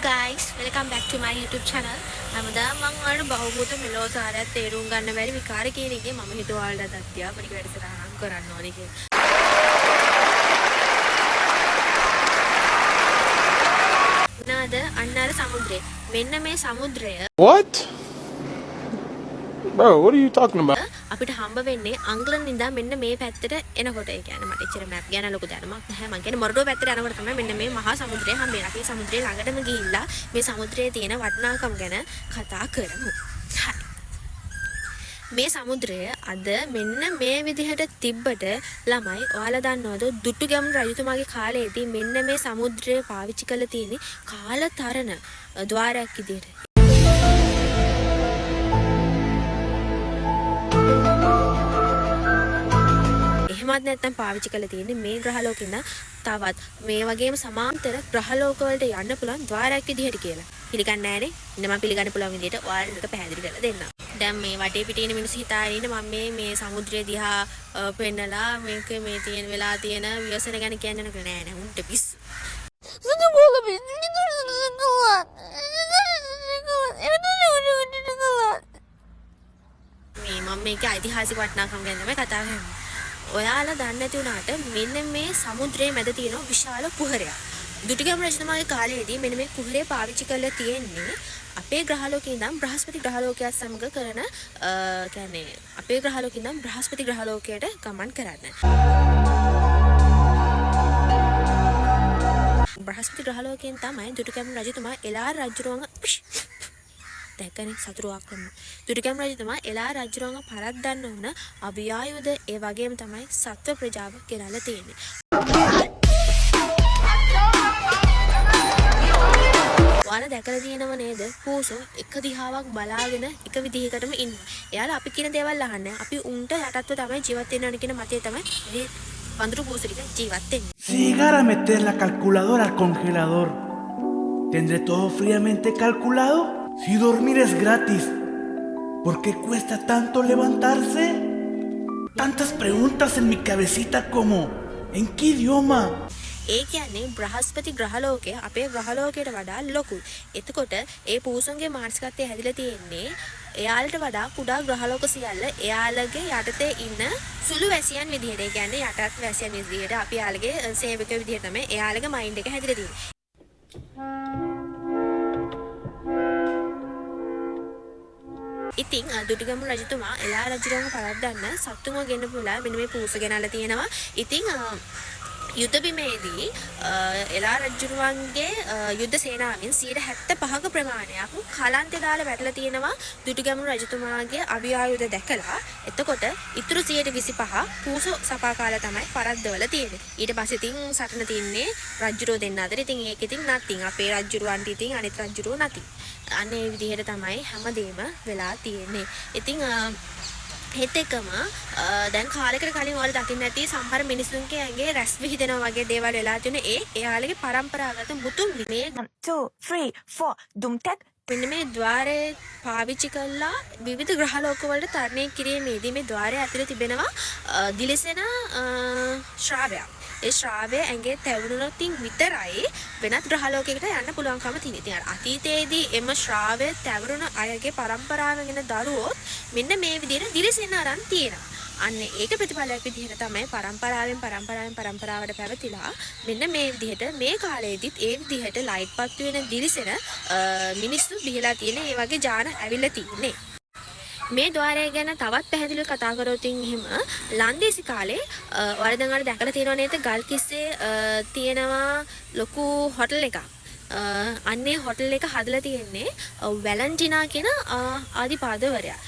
guys, welcome back to my YouTube channel. හැමදාම මම ඔයාලට බහුබූත මෙලෝසාරයක් තේරුම් ගන්න බැරි විකාර කියන එකේ මම හිතුවා ඔයාලට අත්‍යා පොඩි වැඩසටහනක් කරන්න ඕනේ කියලා. නාද අන්නාර සමුද්‍රය. මෙන්න මේ සමුද්‍රය What? Bro, what are you talking about? අපිට හම්බ වෙන්නේ අංගලන් ඉඳන් මෙන්න මේ පැත්තට එනකොට. ඒ කියන්නේ මට ඉච්චර මැප් ගැන ලොකු දැනුමක් නැහැ. මම කියන්නේ මොරටුව පැත්තට යනකොට තමයි මෙන්න මේ මහා සමුද්‍රය හම්බ වෙන්නේ. අපි සමුද්‍රය ළඟටම ගිහිල්ලා මේ සමුද්‍රයේ තියෙන වටිනාකම් ගැන කතා කරමු. හරි. මේ සමුද්‍රය අද මෙන්න මේ විදිහට තිබ්බට ළමයි ඔයාලා දන්නවද දුටුගැමුණු රජතුමාගේ කාලේදී මෙන්න මේ සමුද්‍රය පාවිච්චි කරලා තියෙන්නේ කාලතරණ ద్వාරයක් විදිහට. එහෙමත් නැත්නම් පාවිච්චි කරලා තියෙන්නේ මේ ග්‍රහලෝකෙින්ද තවත් මේ වගේම සමාන්තර ග්‍රහලෝක වලට යන්න පුළුවන් ద్వාරයක් විදිහට කියලා. පිළිගන්නේ නැහනේ. ඉන්න මම පිළිගන්න පුළුවන් විදිහට ඔයාලට පැහැදිලි කරලා දෙන්නම්. දැන් මේ වටේ පිටේ ඉන්න මිනිස්සු හිතාගෙන ඉන්න මම මේ සමුද්‍රය දිහා පෙන්නලා මේක මේ තියෙන වෙලා තියෙන ව්‍යසන ගැන කියන්න නෑ නෑ උන්ට පිස්සු. මම මේක ඓතිහාසික වටිනාකම් ගැන තමයි කතා කරන්නේ. ඔයාලා දන්නේ නැති වුණාට මෙන්න මේ සමුද්‍රයේ මැද තියෙන විශාල කුහරයක්. දුටුගැමුණු රජතුමාගේ කාලයේදී මෙන්න මේ කුහරය පාවිච්චි කරලා තියෙන්නේ අපේ ග්‍රහලෝකයේ ඉඳන් බ්‍රහස්පති ග්‍රහලෝකයක් සමග කරන කියන්නේ අපේ ග්‍රහලෝකයේ ඉඳන් බ්‍රහස්පති ග්‍රහලෝකයට ගමන් කරන්න. බ්‍රහස්පති ග්‍රහලෝකයෙන් තමයි දුටුගැමුණු රජතුමා එළාර රජුරුවන්ව දැකගෙන සතුරුවක් කරනවා. දුටුගැමුණු රජතුමා එළාර රජුරුවන්ව පරද්දන්න ඕන අභියායුධ ඒ වගේම තමයි සත්ව ප්‍රජාව ගෙනල්ලා තියෙන්නේ. ඔයාලා දැකලා තියෙනව නේද? පූසෝ එක දිහාවක් බලාගෙන එක විදිහකටම ඉන්නවා. එයාලා අපි කියන දේවල් අහන්නේ. අපි උන්ට යටත්ව තමයි ජීවත් වෙන්න ඕන කියන මතය තමයි මේ වඳුරු පූසෝ ටික ජීවත් වෙන්නේ. Si llegara a meter la calculadora al congelador, ¿tendré todo fríamente calculado? Si dormir es gratis, ¿por qué cuesta tanto levantarse? Tantas preguntas en mi cabecita como, ¿en qué idioma? ඒ කියන්නේ බ්‍රහස්පති ග්‍රහලෝකය අපේ ග්‍රහලෝකයට වඩා ලොකුයි. එතකොට ඒ පූසොන්ගේ මානසිකත්වය හැදිලා තියෙන්නේ එයාලට වඩා කුඩා ග්‍රහලෝක සියල්ල එයාලගේ යටතේ ඉන්න සුළු වැසියන් විදිහට. ඒ කියන්නේ යටත් වැසියන් විදිහට අපි එයාලගේ සේවකයෝ විදිහට තමයි එයාලගේ මයින්ඩ් එක හැදිලා තියෙන්නේ. ඉතින් දුටුගැමුණු රජතුමා එළාර රජුරුවන්ව පරද්දන්න සතුන්ව ගෙන්නපුලා මෙන්න මේ පූස ගෙනල්ලා තියෙනවා. ඉතින් යුද බිමේදී එළාර රජුරුවන්ගේ යුද සේනාවෙන් 75ක ප්‍රමාණයක් කලන්තේ දාලා වැටලා තියෙනවා දුටුගැමුණු රජතුමාගේ අභියායුධ දැකලා. එතකොට ඉතුරු 125 පූස සපා කාලා තමයි පරද්දවල තියෙන්නේ. ඊට පස්සේ ඉතින් සටන තින්නේ රජුරෝ දෙන්න අතර. ඉතින් ඒක ඉතින් නැතිනම් අපේ රජුරුවන්ට ඉතින් අනිත් රජුරෝ නැති. අනේ විදිහට තමයි හැමදේම වෙලා තියෙන්නේ. ඉතින් හෙත් එකම දැන් කාලයකට කලින් ඔයාලා දකින්න ඇති සමහර මිනිස්සුන්ගේ ඇඟේ රැස් විහිදෙනවා වගේ දේවල් වෙලා තියෙන එයාලගේ පරම්පරාගත මුතුන් මේ 1 2 3 4 දුම් ටැක් මෙන්න මේ ద్వාරය පාවිච්චි කළා විවිධ ග්‍රහලෝක වලට තරණය කිරීමේදී මේ ద్వාරය ඇතුලේ තිබෙනවා දිලිසෙන ශ්‍රාවයක්. ඒ ශ්‍රාවය ඇඟේ තැවුණොත් විතරයි වෙනත් ග්‍රහලෝකයකට යන්න පුළුවන්කම තියෙනවා. ඉතින් අතීතයේදී එම ශ්‍රාවය තැවුණු අයගේ පරම්පරාවෙන් එන දරුවෝ මෙන්න මේ විදිහට දිලිසෙන අරන් තියෙනවා. අන්න ඒක ප්‍රතිඵලයක් විදිහට තමයි පරම්පරාවෙන් පරම්පරාවට පැවතිලා මෙන්න මේ විදිහට මේ කාලේදීත් ඒ විදිහට ලයිට් පත්තු වෙන දිලිසෙන මිනිස්සු බිහිලා තියෙන ඒ වගේ ජාන ඇවිල්ලා තින්නේ. මේ ద్వාරය ගැන තවත් පැහැදිලිව කතා කරොත් එහෙම ලන්දේසි කාලේ ඔයාලා දැකලා තියෙනව නේද ගල්කිස්සේ තියෙනවා ලොකු හොටල් එකක්. අන්නේ හොටල් එක හදලා තියෙන්නේ වැලන්ටිනා කියන ආදිපාදවරයා.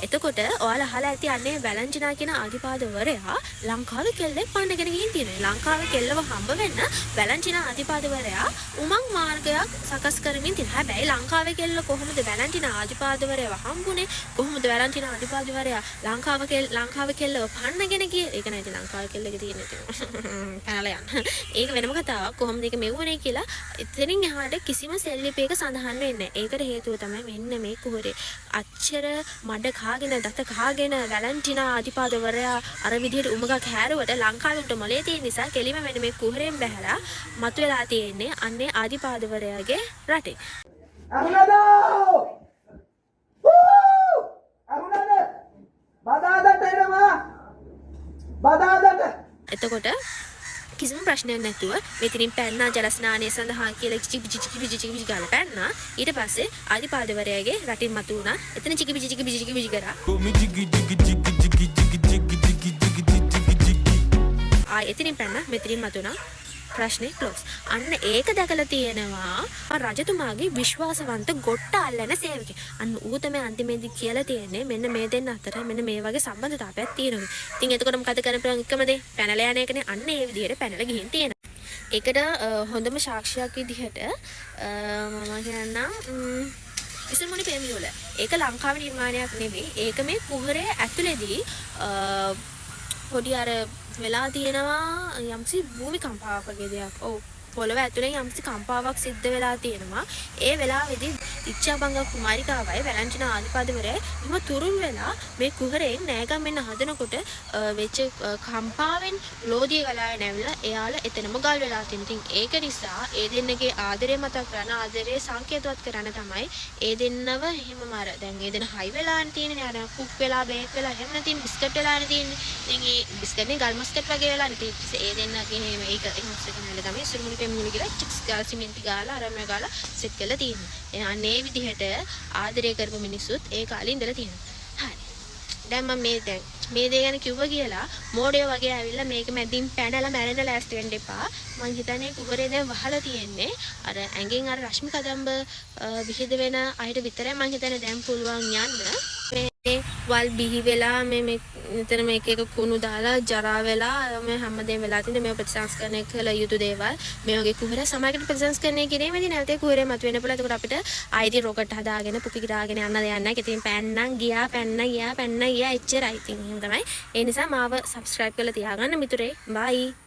එතකොට ඔයාලා අහලා ඇති අන්නේ වැලන්ටිනා කියන ආදිපාදවරයා ලංකාවේ කෙල්ලෙක් පන්නගෙන ගිහින් තියෙනවා. ලංකාවේ කෙල්ලව හම්බ වෙන්න වැලන්ටිනා ආදිපාදවරයා උමං මාර්ගයක් සකස් කරමින් තියෙනවා. හැබැයි ලංකාවේ කෙල්ල කොහොමද වැලන්ටිනා ආදිපාදවරයව හම්බුනේ? කොහොමද වැලන්ටිනා ආදිපාදවරයා ලංකාවේ කෙල්ලව පන්නගෙන ගියේ? ඒක නේද ලංකාවේ කෙල්ලගේ තියෙන පැනලා යන්න. ඒක වෙනම කතාවක්. කොහොමද ඒක මෙව්වනේ කියලා එතනින් එහාට කිසිම සෙල්ලිපයක සඳහන් වෙන්නේ නැහැ. ඒකට හේතුව තමයි මෙන්න මේ කුහරේ. අච්චර මඩ කාගෙන දත කාගෙන වැලන්ටිනා අධිපාදවරයා අර විදිහට උමගක් හැරුවට ලංකාවට මොලේ තියෙන නිසා කෙලිම මෙන්න මේ කුහරෙන් බහැලා මතුවලා තියෙන්නේ අන්නේ අධිපාදවරයාගේ රටේ. Arnaldo! Woo! Arnaldo! බදාදට එනවා! බදාදට! එතකොට කිසිම ප්‍රශ්නයක් නැතුව මෙතනින් පැන්නා ජල ස්නානය සඳහා කියලා චිකි ගාලා පැන්නා. ඊට පස්සේ ආදිපාදවරයාගේ රටින් මතු වුණා. එතන චිකි කරා. එතනින් පැන්නා මෙතනින් මතු වුණා. ප්‍රශ්නේ ක්ලෝස්. අන්න ඒක දැකලා තියෙනවා රජතුමාගේ විශ්වාසවන්ත ගොට්ට අල්ලන සේවකෙක්. අන්න ඌ තමයි අන්තිමේදී කියලා තියෙන්නේ මෙන්න මේ දෙන්න අතර මෙන්න මේ වගේ සම්බන්ධතාවයක් තියෙනවා. ඉතින් එතකොට මොකද කරන්න පුළුවන් එකම දේ පැනලා යන එකනේ. අන්න ඒ විදිහට පැනලා ගිහින් තියෙනවා. ඒකට හොඳම සාක්ෂියක් විදිහට මම කියන්නම් ඉසුමුනි පෙමියුල. ඒක ලංකාවේ නිර්මාණයක් නෙවෙයි. ඒක මේ කුහරේ ඇතුලේදී පොඩි අර වෙලා තියෙනවා යම්සි භූමිකම්පාවක් වගේ දෙයක්. ඔව් පොළව ඇතුලෙන් යම්සි කම්පාවක් සිද්ධ වෙලා තියෙනවා. ඒ වෙලාවේදී ඉච්ඡාබංග කුමාරිකාවයි වැලන්ටිනා ආදිපාදවරයයි හිම තුරුන් වෙලා මේ කුහරයෙන් නෑගම් වෙන්න හදනකොට වෙච්ච කම්පාවෙන් ලෝදිය ගලාගෙන ඇවිල්ලා එයාලා එතනම ගල් වෙලා තියෙනවා. ඉතින් ඒක නිසා ඒ දෙන්නගේ ආදරය මතක් කරන ආදරය සංකේතවත් කරන්න තමයි ඒ දෙන්නව එහෙම මාර දැන් ඒ දෙන්න හයි වෙලානේ තියෙන්නේ. අර කුක් වෙලා බේක් වෙලා එහෙම නැතිනම් බිස්කට් වෙලානේ තියෙන්නේ. ඉතින් ඒ බිස්කට්නේ ගල් මස්කට් වගේ වෙලානේ තියෙන්නේ. ඒ දෙන්නගේ එහෙම ඒක එහෙමස් එකනේ තමයි සුරුමුනි පෙම්මුණි කියලා චික්ස් ගාලා සිමෙන්ති ගාලා අරම ගාලා සෙට් කරලා තියෙන්නේ. අනේ විදිහට ආදරය කරපු මිනිස්සුත් ඒ කාලේ ඉඳලා තියෙනවා. හරි. දැන් මම මේ දේ ගැන කිව්වා කියලා මෝඩයෝ වගේ ඇවිල්ලා මේක මැදින් පැනලා මැරෙන්න ලෑස්ති වෙන්න එපා. මං හිතන්නේ කුහරේ දැන් වහලා තියෙන්නේ අර ඇඟෙන් අර රශ්මි කදම්බ විහිද වෙන අයට විතරයි මං හිතන්නේ දැන් පුළුවන් යන්න. මේ වල් බිහි වෙලා මේ මෙතන මේක එක කුණු දාලා ජරා වෙලා මේ හැමදේම වෙලා තියෙන මේ ප්‍රතිසංස්කරණය කළ යුතු දේවල් මේ වගේ කුහර සමාජයට ප්‍රතිසංස්කරණය කිරීමේදී නැවතේ කුහරේ මතුවෙන්න පුළුවන්. එතකොට අපිට ආයිති රොකට් හදාගෙන පුපි ගිරාගෙන යන්න දෙයක් නැහැ. ඉතින් පැන්නම් ගියා එච්චරයි. ඉතින් එහෙම තමයි. ඒ නිසා මාව subscribe කරලා තියාගන්න මිතුරේ. bye.